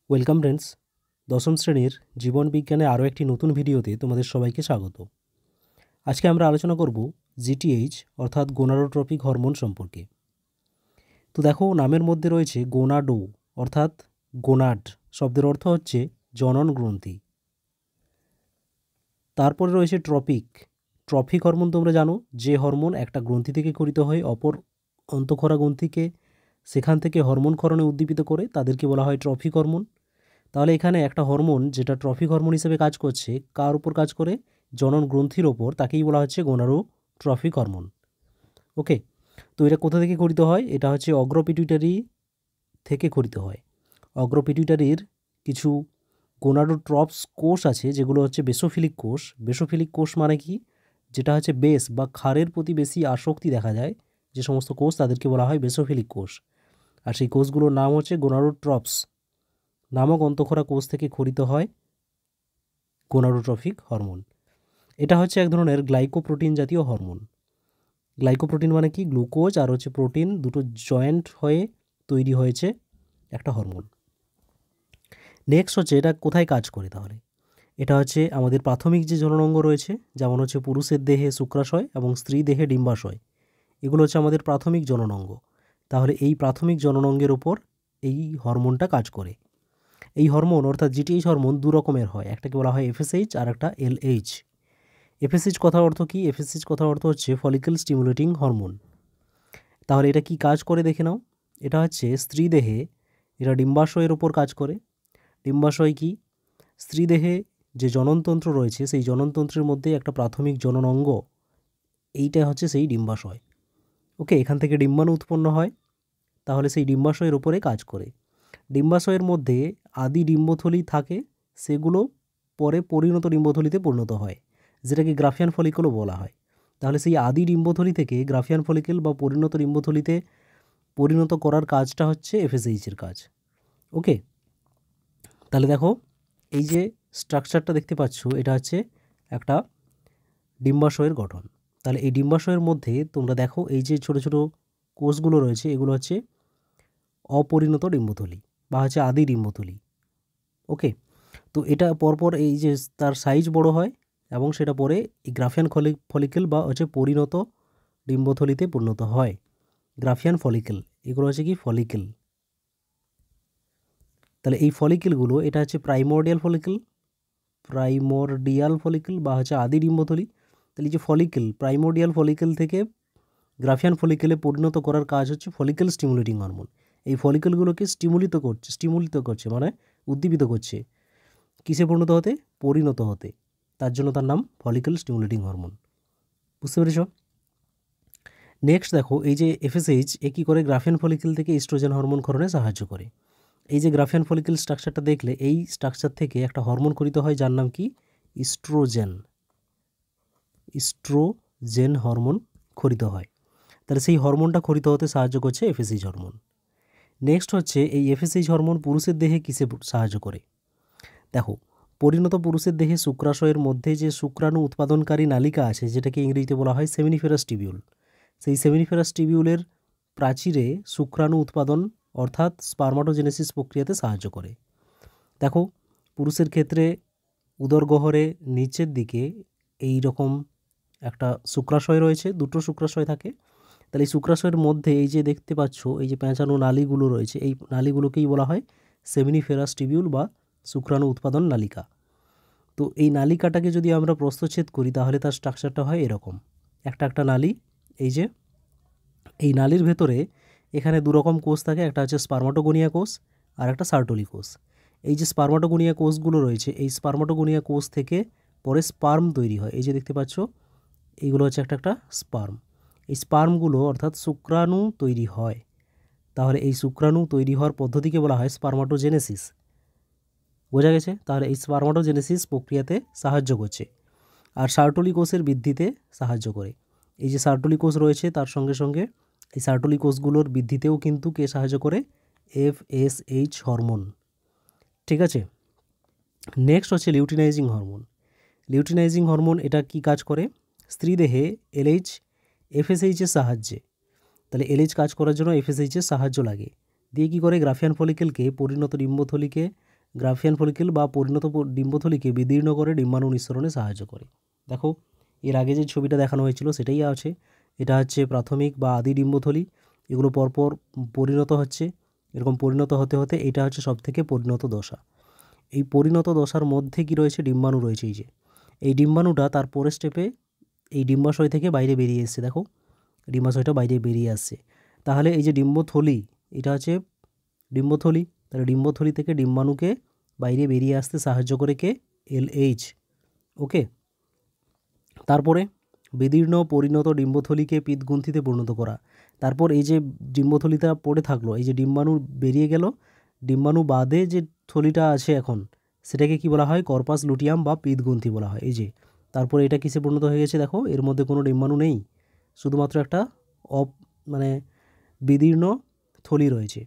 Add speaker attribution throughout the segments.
Speaker 1: Welcome friends, দশম শ্রেণীর জীবন বিজ্ঞানে আরও একটি নতুন ভিডিওতে তোমাদের সবাইকে স্বাগত। আজকে আমরা আলোচনা করব জিটিএইচ অর্থাৎ গোনাডোট্রপিক হরমোন সম্পর্কে। তো দেখো, নামের মধ্যে রয়েছে গোনাডো অর্থাৎ গোনাড, শব্দের অর্থ হচ্ছে জনন গ্রন্থি। তারপরে রয়েছে ট্রফিক হরমোন। তোমরা জানো যে হরমোন একটা গ্রন্থি থেকে ক্ষরিত হয় অপর অন্তঃক্ষরা গ্রন্থিকে সেখান থেকে হরমোন ক্ষরণে উদ্দীপিত করে, তাদেরকে বলা হয় ট্রফিক হরমোন। তাহলে এখানে একটা হরমোন যেটা ট্রফিক হরমোন হিসেবে কাজ করছে, কার উপর কাজ করে? জনন গ্রন্থির ওপর, তাকেই বলা হচ্ছে গোনাডোট্রপিক হরমোন। ওকে, তো এটা কোথা থেকে ক্ষরিত হয়? এটা হচ্ছে অগ্রপিটুইটারি থেকে ক্ষরিত হয়। অগ্রপিটুইটারির কিছু গোনাডোট্রপস কোষ আছে, যেগুলো হচ্ছে বেসোফিলিক কোষ। বেসোফিলিক কোষ মানে কি? যেটা হচ্ছে বেস বা ক্ষারের প্রতি বেশি আসক্তি দেখা যায় যে সমস্ত কোষ, তাদেরকে বলা হয় বেসোফিলিক কোষ। আর সেই কোষগুলোর নাম হচ্ছে গোনাডোট্রপস নামক অন্তঃক্ষরা কোষ থেকে ক্ষরিত হয় গোনাডোট্রপিক হরমোন। এটা হচ্ছে এক ধরনের গ্লাইকোপ্রোটিন জাতীয় হরমোন। গ্লাইকোপ্রোটিন মানে কি? গ্লুকোজ আর হচ্ছে প্রোটিন দুটো জয়েন্ট হয়ে তৈরি হয়েছে একটা হরমোন। নেক্সট হচ্ছে এটা কোথায় কাজ করে? তাহলে এটা হচ্ছে আমাদের প্রাথমিক যে জননাঙ্গ রয়েছে, যেমন হচ্ছে পুরুষের দেহে শুক্রাশয় এবং স্ত্রী দেহে ডিম্বাশয়, এগুলো হচ্ছে আমাদের প্রাথমিক জননাঙ্গ। তাহলে এই প্রাথমিক জননাঙ্গের ওপর এই হরমোনটা কাজ করে। এই হরমোন অর্থাৎ জিটিএইচ হরমোন দু রকমের হয়, একটাকে বলা হয় এফএসএইচ আর একটা এলএইচ। এফএসএইচ কথার অর্থ কি? এফএসএইচ কথার অর্থ হচ্ছে ফলিকল স্টিমুলেটিং হরমোন। তাহলে এটা কি কাজ করে দেখে নাও। এটা হচ্ছে স্ত্রী দেহে, এটা ডিম্বাশয়ের ওপর কাজ করে। ডিম্বাশয় কি? স্ত্রী দেহে যে জননতন্ত্র রয়েছে, সেই জননতন্ত্রের মধ্যে একটা প্রাথমিক জনন অঙ্গ, এইটা হচ্ছে সেই ডিম্বাশয়। ওকে, এখান থেকে ডিম্বাণু উৎপন্ন হয়, তাহলে সেই ডিম্বাশয়ের ওপরে কাজ করে। ডিম্বাশয়ের মধ্যে আদি ডিম্বথলি থাকে, সেগুলো পরে পরিণত ডিম্বথলিতে পরিণত হয়, যেটাকে গ্রাফিয়ান ফলিকলও বলা হয়। তাহলে সেই আদি ডিম্বথলি থেকে গ্রাফিয়ান ফলিকল বা পরিণত ডিম্বথলিতে পরিণত করার কাজটা হচ্ছে এফএসএইচের কাজ। ওকে, তাহলে দেখো এই যে স্ট্রাকচারটা দেখতে পাচ্ছ, এটা হচ্ছে একটা ডিম্বাশয়ের গঠন। তাহলে এই ডিম্বাশয়ের মধ্যে তোমরা দেখো এই যে ছোট ছোট কোষগুলো রয়েছে, এগুলো হচ্ছে অপরিণত ডিম্বথলি বা হচ্ছে আদি ডিম্বথলি। ওকে, তো এটা পরপর এই যে তার সাইজ বড় হয় এবং সেটা পরে এই গ্রাফিয়ান ফলিকল বা হচ্ছে পরিণত ডিম্বথলিতে পরিণত হয়। গ্রাফিয়ান ফলিকল, এগুলো হচ্ছে কি? ফলিকল। তাহলে এই ফলিকলগুলো, এটা হচ্ছে প্রাইমোর্ডিয়াল ফলিকল বা হচ্ছে আদি ডিম্বথলি। তাহলে এই যে ফলিকল, প্রাইমোর্ডিয়াল ফলিকল থেকে গ্রাফিয়ান ফলিকলে পরিণত করার কাজ হচ্ছে ফলিকল স্টিমুলেটিং হরমোন। এই ফলিকলগুলোকে স্টিমুলিত করছে মানে উদ্দীপিত করছে কিসে পরিণত হতে? পরিণত হতে। তার জন্য তার নাম ফলিকল স্টিমুলেটিং হরমোন। বুঝতে পেরেছ? নেক্সট দেখো, এই যে এফএসএইচ এ কী করে? গ্রাফিয়ান ফলিকল থেকে ইস্ট্রোজেন হরমোন ক্ষরণে সাহায্য করে। এই যে গ্রাফিয়ান ফলিকল স্ট্রাকচারটা দেখলে, এই স্ট্রাকচার থেকে একটা হরমোন ক্ষরিত হয় যার নাম কি? ইস্ট্রোজেন হরমোন ক্ষরিত হয়। তাহলে সেই হরমোনটা ক্ষরিত হতে সাহায্য করছে এফএসএইচ হরমোন। নেক্সট হচ্ছে এই এফএসএইচ হরমোন পুরুষের দেহে কিসে সাহায্য করে? দেখো, পরিণত পুরুষের দেহে শুক্রাশয়ের মধ্যে যে শুক্রাণু উৎপাদনকারী নালিকা আছে, যেটাকে ইংরেজিতে বলা হয় সেমিনিফেরাস টিবিউল, সেই সেমিনিফেরাস টিবিউলের প্রাচীরে শুক্রাণু উৎপাদন অর্থাৎ স্পার্মাটোজেনেসিস প্রক্রিয়াতে সাহায্য করে। দেখো, পুরুষের ক্ষেত্রে উদরগহ্বরে নিচের দিকে এই রকম একটা শুক্রাশয় রয়েছে, দুটো শুক্রাশয় থাকে। তাহলে এই শুক্রাশয়ের মধ্যে এই যে দেখতে পাচ্ছ এই যে পেঁচানো নালীগুলো রয়েছে, এই নালীগুলোকেই বলা হয় সেমিনিফেরাস টিবিউল বা শুক্রাণু উৎপাদন নালিকা। তো এই নালিকাটাকে যদি আমরা প্রস্থচ্ছেদ করি, তাহলে তার স্ট্রাকচারটা হয় এরকম, একটা একটা নালী। এই যে এই নালীর ভেতরে এখানে দুরকম কোষ থাকে, একটা হচ্ছে স্পার্মাটোগোনিয়া কোষ আর একটা সার্টোলি কোষ। এই যে স্পার্মাটোগোনিয়া কোষগুলো রয়েছে, এই স্পার্মাটোগোনিয়া কোষ থেকে পরে স্পার্ম তৈরি হয়। এই যে দেখতে পাচ্ছ, এইগুলো হচ্ছে একটা একটা স্পার্ম। এই স্পার্মগুলো অর্থাৎ শুক্রাণু তৈরি হয়। তাহলে এই শুক্রাণু তৈরি হওয়ার পদ্ধতিকে বলা হয় স্পার্মাটোজেনেসিস। বোঝা গেছে? তাহলে এই স্পার্মাটোজেনেসিস প্রক্রিয়াতে সাহায্য করছে আর সার্টোলি কোষের বৃদ্ধিতে সাহায্য করে। এই যে সার্টোলি কোষ রয়েছে, তার সঙ্গে সঙ্গে এই সার্টোলি কোষগুলোর বৃদ্ধিতেও কিন্তু কে সাহায্য করে? FSH hormone. ঠিক আছে, নেক্সট হচ্ছে লিউটিনাইজিং হরমোন। লিউটিনাইজিং হরমোন এটা কি কাজ করে? স্ত্রী দেহে এলএইচ এফএসএইচের সাহায্যে, তাহলে এলএইচ কাজ করার জন্য এফএসএইচের সাহায্য লাগে, দিয়ে কী করে? গ্রাফিয়ান ফলিকলকে পরিণত ডিম্বথলিকে গ্রাফিয়ান ফলিকেল বা পরিণত ডিম্বথলিকে বিদীর্ণ করে ডিম্বাণু নিঃসরণে সাহায্য করে। দেখো এর আগে যে ছবিটা দেখানো হয়েছিল সেটাই আছে। এটা হচ্ছে প্রাথমিক বা আদি ডিম্বথলি, এগুলো পরপর পরিণত হচ্ছে, এরকম পরিণত হতে হতে এটা হচ্ছে সবথেকে পরিণত দশা। এই পরিণত দশার মধ্যে কি রয়েছে, ডিম্বাণু রয়েছে। এই যে এই ডিম্বাণুটা তার পরের স্টেপে এই ডিম্বাশয় থেকে বাইরে বেরিয়ে এসছে, দেখো ডিম্বাশয়টা বাইরে বেরিয়ে আসছে। তাহলে এই যে ডিম্বথলি, এটা হচ্ছে ডিম্বথলি, তাহলে ডিম্বথলি থেকে ডিম্বাণুকে বাইরে বেরিয়ে আসতে সাহায্য করে কে, LH। ওকে, তারপরে বিদীর্ণ পরিণত ডিম্বথলিকে পিতগ্রন্থিতে পরিণত করা। তারপর এই যে ডিম্বথলিটা পড়ে থাকলো, এই যে ডিম্বাণু বেরিয়ে গেল, ডিম্বাণু বাদে যে থলিটা আছে এখন সেটাকে কি বলা হয়, কর্পাস লুটিয়াম বা পিতগ্রন্থি বলা হয়। এই যে তারপরে এটা কিসে পরিণত হয়ে গেছে, দেখো এর মধ্যে কোনো ডিম্বাণু নেই, শুধুমাত্র একটা মানে বিদীর্ণ থলি রয়েছে।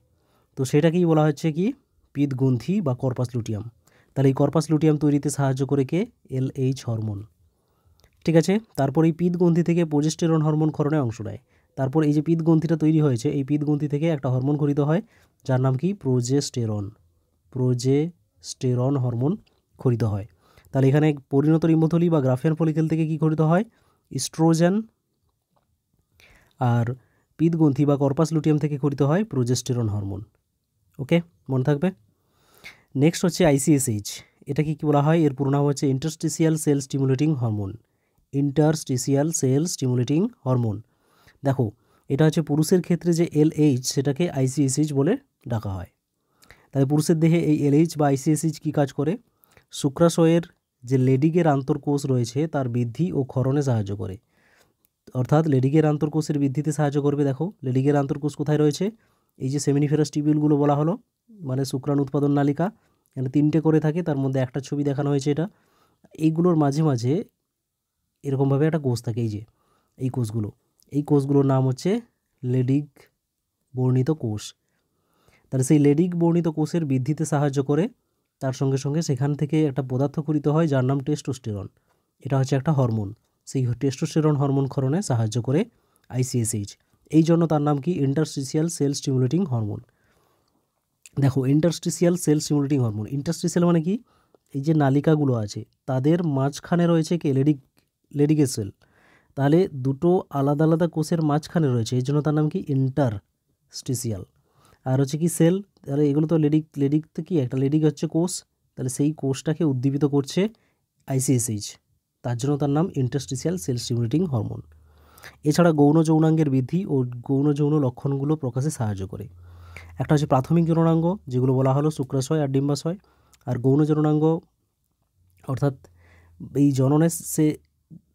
Speaker 1: তো সেটাকেই বলা হচ্ছে কি, পিতগ্রন্থি বা কর্পাস লুটিয়াম। তাহলে এই কর্পাস লুটিয়াম তৈরিতে সাহায্য করে কে, LH হরমোন। ঠিক আছে, তারপর এই পিতগ্রন্থি থেকে প্রোজেস্টেরন হরমোন ক্ষরণে অংশ নেয়। তারপর এই যে পিতগ্রন্থিটা তৈরি হয়েছে, এই পিতগ্রন্থি থেকে একটা হরমোন খরিত হয় যার নাম কি, প্রোজেস্টেরন। প্রোজেস্টেরন হরমোন খরিত হয়। তাহলে এখানে পরিণত ডিম্বথলি বা গ্রাফিয়ান ফলিকেল থেকে কি খরিত হয়, ইস্ট্রোজেন, আর পিতগ্রন্থি বা কর্পাস লুটিয়াম থেকে খরিত হয় প্রোজেস্টেরন হরমোন। ওকে, মনে থাকবে। নেক্সট হচ্ছে ICSH। এটা কি বলা হয়, এর পুরো নাম হচ্ছে interstitial cell stimulating hormone. Interstitial cell stimulating hormone. দেখো এটা হচ্ছে পুরুষের ক্ষেত্রে যে LH, সেটাকে ICSH বলে ডাকা হয়। তাহলে পুরুষের দেহে এই LH বা ICSH কী কাজ করে, শুক্রাশয়ের যে লেডিকের আন্তর্কোষ রয়েছে তার বৃদ্ধি ও ক্ষরণে সাহায্য করে। অর্থাৎ লেডিকের আন্তর্কোষের বৃদ্ধিতে সাহায্য করবে। দেখো লেডিকের আন্তর্কোষ কোথায় রয়েছে, এই যে সেমিনিফেরাস টিবিউলগুলো বলা হলো, মানে শুক্রাণু উৎপাদন নালিকা, এখানে 3টে করে থাকে, তার মধ্যে একটা ছবি দেখানো হয়েছে এটা। এইগুলোর মাঝে মাঝে এরকমভাবে একটা কোষ থাকে, এই যে এই কোষগুলো, এই কোষগুলোর নাম হচ্ছে লেডিক বর্ণিত কোষ। তাহলে সেই লেডিক বর্ণিত কোষের বৃদ্ধিতে সাহায্য করে, তার সঙ্গে সঙ্গে সেখান থেকে একটা পদার্থ খরিত হয় যার নাম টেস্টোস্টেরন। এটা হচ্ছে একটা হরমোন, সেই টেস্টোস্টেরন হরমোন ক্ষরণে সাহায্য করে ICSH। এই জন্য তার নাম কি, ইন্টারস্টিসিয়াল সেল স্টিমুলেটিং হরমোন। দেখো interstitial cell stimulating hormone, interstitial মানে কি, এই যে নালিকাগুলো আছে তাদের মাঝখানে রয়েছে কি, লেডিকের সেল। তাহলে দুটো আলাদা আলাদা কোষের মাঝখানে রয়েছে, এই জন্য তার নাম কি, ইন্টারস্টিসিয়াল। আর হচ্ছে কি সেল, তাহলে এগুলো তো লেডিক তো কি, একটা লেডিক হচ্ছে কোষ, তাহলে সেই কোষটাকে উদ্দীপিত করছে ICSH, তার জন্য তার নাম ইন্টারস্টিসিয়াল সেল স্টিমুলেটিং হরমোন। এছাড়া গৌণ যৌনাঙ্গের বৃদ্ধি ও গৌণ যৌন লক্ষণগুলো প্রকাশে সাহায্য করে। একটা হচ্ছে প্রাথমিক যৌনাঙ্গ, যেগুলো বলা হলো শুক্রাশয় আর ডিম্বাশয়। আর গৌণ যৌনাঙ্গ অর্থাৎ এই জননের সে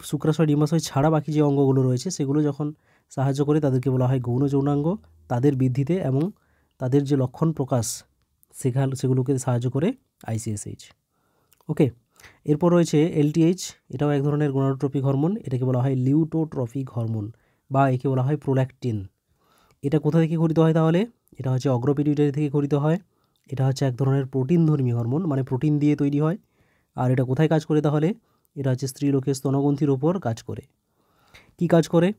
Speaker 1: শুক্রাশয় ডিম্বাশয় ছাড়া বাকি যে অঙ্গগুলো রয়েছে সেগুলো যখন সাহায্য করে তাদেরকে বলা হয় গৌণ যৌনাঙ্গ, তাদের বৃদ্ধিতে এবং তাদের যে লক্ষণ প্রকাশ সেগুলোকে সাহায্য করে ICSH। ওকে, এরপর রয়েছে LTH। এটাও এক ধরনের গোনাডোট্রপিক হরমোন, এটাকে বলা হয় লিউটোট্রপিক হরমোন বা একে বলা হয় প্রোল্যাকটিন। এটা কোথা থেকে খরিত হয় তাহলে, এটা হচ্ছে অগ্রপিটুইটারি থেকে খরিত হয়। এটা হচ্ছে এক ধরনের প্রোটিনধর্মী হরমোন, মানে প্রোটিন দিয়ে তৈরি হয়। আর এটা কোথায় কাজ করে তাহলে, এটা হচ্ছে স্ত্রীলোকের স্তনগ্রন্থির ওপর কাজ করে। কি কাজ করে,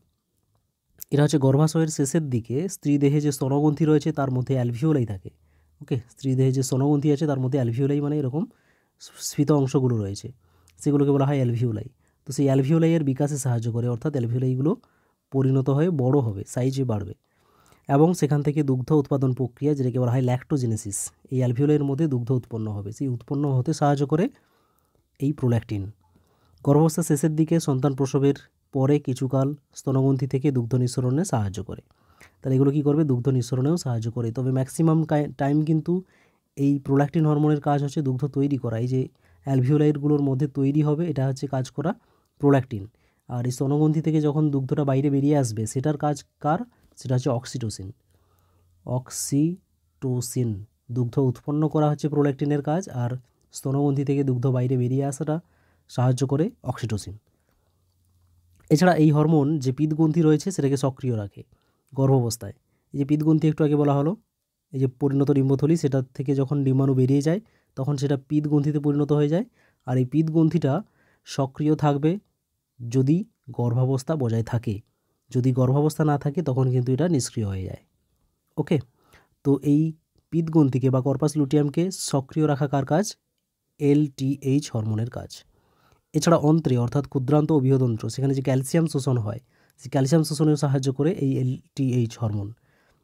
Speaker 1: এটা হচ্ছে গর্ভাশয়ের শেষের দিকে স্ত্রী দেহে যে স্তনগ্রন্থি রয়েছে তার মধ্যে অ্যালভিওলাই থাকে। ওকে, স্ত্রী দেহে যে স্তনগ্রন্থি আছে তার মধ্যে অ্যালভিওলাই মানে এরকম স্ফীত অংশগুলো রয়েছে, সেগুলোকে বলা হয় অ্যালভিওলাই। তো সেই অ্যালভিওলাইয়ের বিকাশে সাহায্য করে, অর্থাৎ অ্যালভিওলাইগুলো পরিণত হয়ে বড় হবে, সাইজে বাড়বে, এবং সেখান থেকে দুগ্ধ উৎপাদন প্রক্রিয়া, যেটাকে বলা হয় ল্যাক্টোজেনেসিস, এই অ্যালভিওলাইয়ের মধ্যে দুগ্ধ উৎপন্ন হবে, সেই উৎপন্ন হতে সাহায্য করে এই প্রোল্যাকটিন। গর্ভাবস্থার শেষের দিকে সন্তান প্রসবের পরে কিছুকাল স্তনগ্রন্থি থেকে দুগ্ধ নিঃসরণে সাহায্য করে। তাহলে এগুলো কী করবে, দুগ্ধ নিঃসরণেও সাহায্য করে। তবে ম্যাক্সিমাম টাইম কিন্তু এই প্রোল্যাকটিন হরমোনের কাজ হচ্ছে দুগ্ধ তৈরি করা, এই যে অ্যালভিওলাইটগুলোর মধ্যে তৈরি হবে এটা হচ্ছে কাজ করা প্রোল্যাকটিন। আর এই স্তনগ্রন্থি থেকে যখন দুগ্ধটা বাইরে বেরিয়ে আসবে সেটার কাজ কার, সেটা হচ্ছে অক্সিটোসিন। অক্সিটোসিন, দুগ্ধ উৎপন্ন করা হচ্ছে প্রোল্যাকটিনের কাজ, আর স্তনগ্রন্থি থেকে দুগ্ধ বাইরে বেরিয়ে আসাটা সাহায্য করে অক্সিটোসিন। এছাড়া এই হরমোন যে পিতগ্রন্থি রয়েছে সেটাকে সক্রিয় রাখে গর্ভাবস্থায়। এই যে পিতগ্রন্থি একটু আগে বলা হলো, এই যে পরিণত ডিম্বথলি, সেটা থেকে যখন ডিম্বাণু বেরিয়ে যায় তখন সেটা পিতগ্রন্থিতে পরিণত হয়ে যায়। আর এই পিতগ্রন্থিটা সক্রিয় থাকবে যদি গর্ভাবস্থা বজায় থাকে, যদি গর্ভাবস্থা না থাকে তখন কিন্তু এটা নিষ্ক্রিয় হয়ে যায়। ওকে, তো এই পিত্তগ্রন্থিকে বা কর্পাস লুটিয়ামকে সক্রিয় রাখা কার কাজ? LTH হরমোনের কাজ। এছাড়া অন্ত্রে অর্থাৎ ক্ষুদ্রান্ত ও বৃহদন্ত্র সেখানে যে ক্যালসিয়াম শোষণ হয় সেই ক্যালসিয়াম শোষণেও সাহায্য করে এই LTH হরমোন।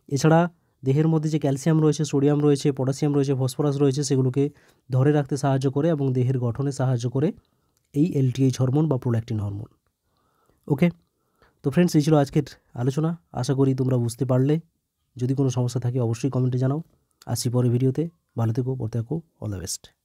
Speaker 1: এছাড়া দেহের মধ্যে যে ক্যালসিয়াম রয়েছে, সোডিয়াম রয়েছে, পটাশিয়াম রয়েছে, ফসফরাস রয়েছে সেগুলোকে ধরে রাখতে সাহায্য করে এবং দেহের গঠনে সাহায্য করে এই LTH হরমোন বা প্রোল্যাক্টিন হরমোন। ওকে, তো ফ্রেন্ডস এই ছিল আজকের আলোচনা। আশা করি তোমরা বুঝতে পারলে। যদি কোনো সমস্যা থাকে অবশ্যই কমেন্টে জানাও। আসছি পরের ভিডিওতে। ভালো থেকো, পড়তে থাকো। All the best.